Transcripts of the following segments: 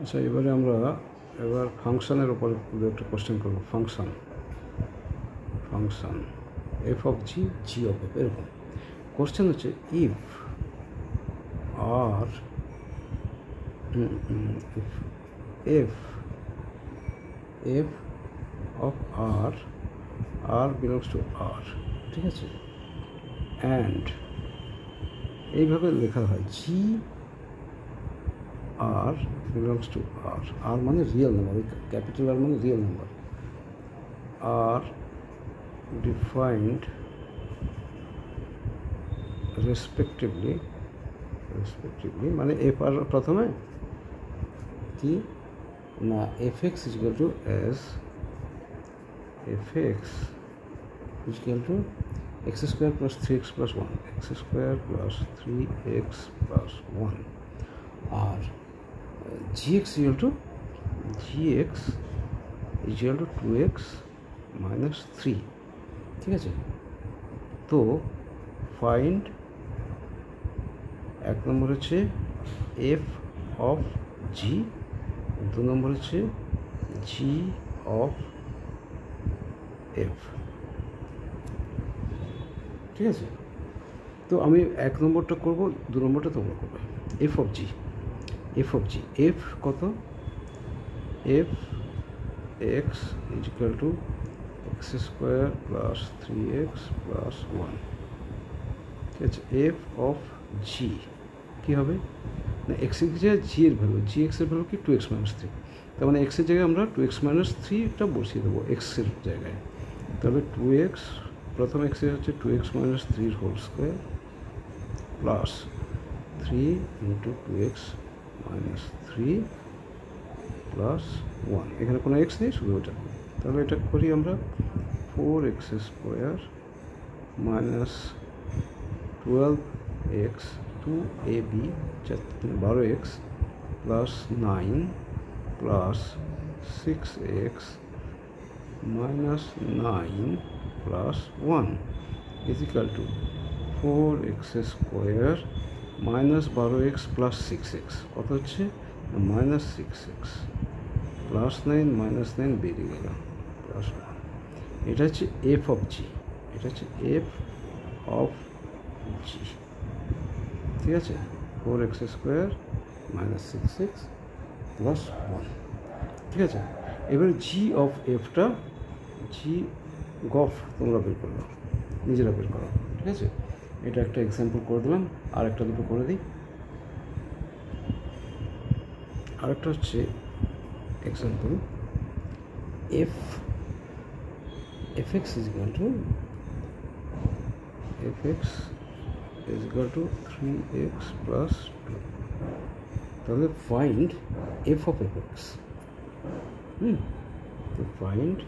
আচ্ছা, এবারে আমরা ফাংশনের উপরে একটা কোশ্চেন করব। Function f of g of f, এরকম কোশ্চেন হচ্ছে if R f of R belongs to R, ঠিক আছে, অ্যান্ড এইভাবে লেখা হয় জি আর বিলংস টু আর মানে রিয়েল নাম্বার, ক্যাপিটাল আর মানে রিয়েল নাম্বার, আর ডিফাইন্ড রেসপেক্টিভলি মানে এফ আর প্রথমে কি না f x equal to s f x equal to x square plus 3x plus 1, x square plus 3x plus 1, আর gx equal to 2x minus 3, ঠিক আছে। তো ফাইন্ড এক নম্বর হচ্ছে এফ অফ জি, দু নম্বর হচ্ছে জি অফ এফ, ঠিক আছে। তো আমি এক নম্বরটা করব, দু নম্বরটা তোমরা করবে। এফ অফ জি এফ কত, f x equal to x square plus 3x plus 1, ঠিক আছে। এফ অফ জি কী হবে না এক্সের জায়গায় জি এর ভ্যালু, জি এক্সের ভ্যালু কি 2x মাইনাস 3, তার মানে এক্সের জায়গায় আমরা 2x মাইনাস 3টা বসিয়ে দেবো এক্সের জায়গায়। তবে 2x প্রথম এক্সের হচ্ছে 2x minus 3 whole square plus 3 into 2x minus 3 plus 1, এখানে কোনো এক্স নেই, শুধু ওটা। তাহলে এটা করি আমরা 4x square minus 12x 2ab 12x plus 9 plus 6x minus 9 plus 1 equal to 4x square minus 12x plus 6x কত হচ্ছে মাইনাস 6x প্লাস 9 মাইনাস 9 বেরিয়ে গেল প্লাস 1। এটা হচ্ছে এফ অফ জি, ঠিক আছে। 4x square minus 6x plus 1, ঠিক আছে। এবার জি অফ এফটা তোমরা বের করো, নিজেরা বের করো, ঠিক আছে। এটা একটা এক্সাম্পল করে দিলাম, আর একটা দুটো করে দিই। আরেকটা হচ্ছে example f x is equal to 3x plus 2, তাহলে find f of f x. তো find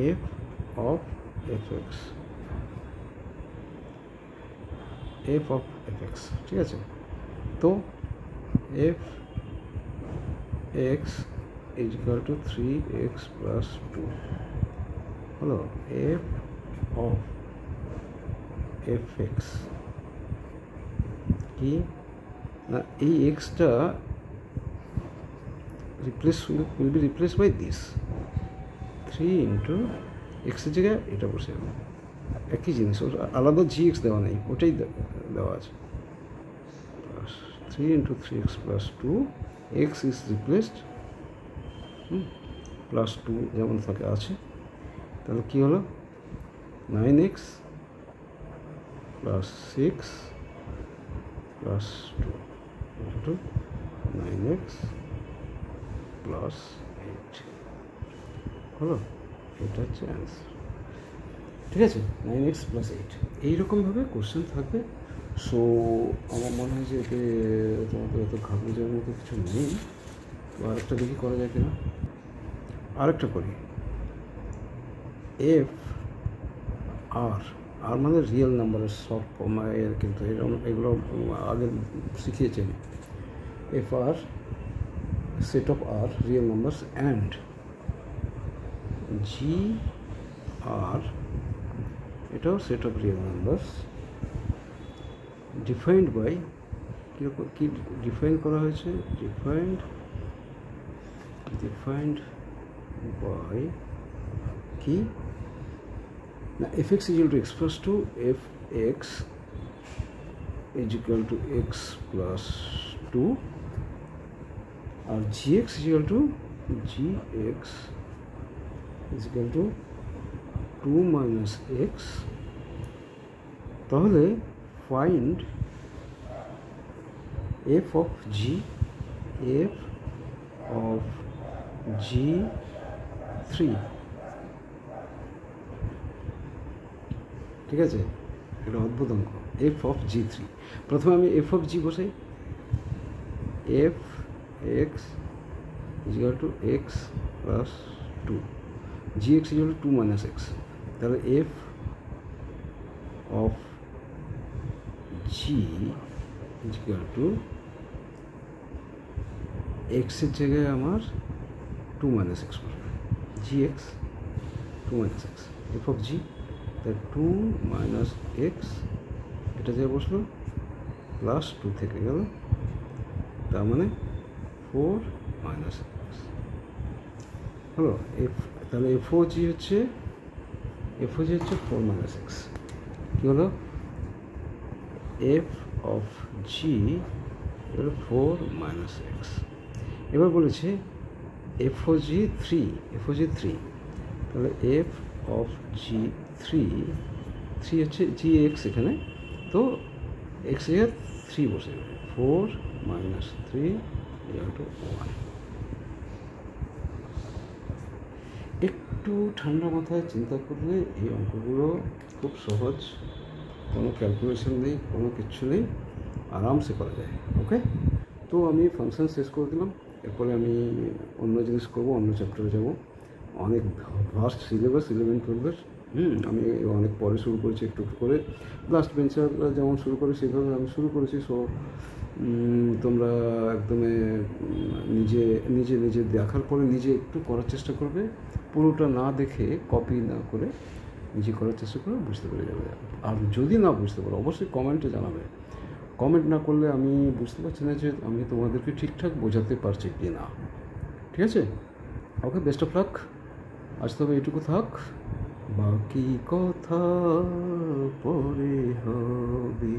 f of f x, ঠিক আছে। তো f x is equal to 3x plus 2 হলো এফ অফ এফ এক্স কি না এই এক্সটা will be replaced by this 3 into এক্সের জায়গায় এটা বসে যাবে, একই জিনিস, ওর আলাদা জি এক্স দেওয়া নেই, ওটাই দেওয়া আছে। Plus 3 into 3x plus 2, x is replaced plus 2 যেমন থাকে আছে। তাহলে কী হলো 9x plus 6 plus 2 into 9x plus 8 হলো, এটা হচ্ছে অ্যান্সার, ঠিক আছে। 9x প্লাস 8 এইরকমভাবে কোশ্চেন থাকবে। সো আমার মনে হয় যে এতে তোমাদের এত ঘাবড়ে যাওয়ার মতো কিছু নেই। তো আরেকটা দেখি করা যায় কিনা, আরেকটা করি। এফ আর মানে রিয়েল নাম্বারের শর্ট ফর্ম এর, কিন্তু এগুলো আগে শিখিয়েছি আমি। F R set of R real numbers and g R এটাও set of real numbers defined by কীরকম কী ডিফাইন করা হয়েছে? ডিফাইন্ড বাই কি না, fx is equal to x plus 2, fx is equal to x plus 2 R gx is equal to 2 minus x। তাহলে find f of g3, ঠিক আছে? এটা অদ্ভুত অঙ্ক, f of g3। প্রথমে আমি f of g বসাই, f x is equal to x plus 2, gx is equal to 2 minus x। তাহলে f of g is equal to x এর জায়গায় আমার 2 minus x বসবে, gx 2 minus x, f of g তার 2 minus x, এটা যে বসলো প্লাস 2 থেকে গেল, তার মানে 4 minus x হলো। তাহলে f of g হচ্ছে 4 minus x। কী হলো? f of g 4 minus x। এবার বলেছে f of g 3, তাহলে f of g3 হচ্ছে gx এখানে, তো x এর 3 বসে যাবে, 4 minus 3 equal to 1। একটু ঠান্ডা মাথায় চিন্তা করলে এই অঙ্কগুলো খুব সহজ, কোনো ক্যালকুলেশন নেই, কোনো কিচ্ছু নেই, আরামসে করা যায়। ওকে, তো আমি ফাংশন শেষ করে দিলাম, এরপরে আমি অন্য জিনিস করবো, অন্য চ্যাপ্টারে যাব। অনেক ভাস্ট সিলেবাস 11-12-এর, আমি অনেক পরে শুরু করেছি, একটু করে লাস্ট বেঞ্চার যেমন শুরু করে সেভাবে আমি শুরু করেছি। সো তোমরা একদমই নিজে দেখার পরে নিজে একটু করার চেষ্টা করবে, পুরোটা না দেখে কপি না করে নিজে করার চেষ্টা করে বুঝতে পেরে যাবে। আর যদি না বুঝতে পারো অবশ্যই কমেন্টে জানাবে, কমেন্ট না করলে আমি বুঝতে পারছি না যে আমি তোমাদেরকে ঠিকঠাক বোঝাতে পারছি কি না। ঠিক আছে? ওকে, বেস্ট অফ লাক। আজ তবে এটুকু থাক, বাকি কথা পরে হবে।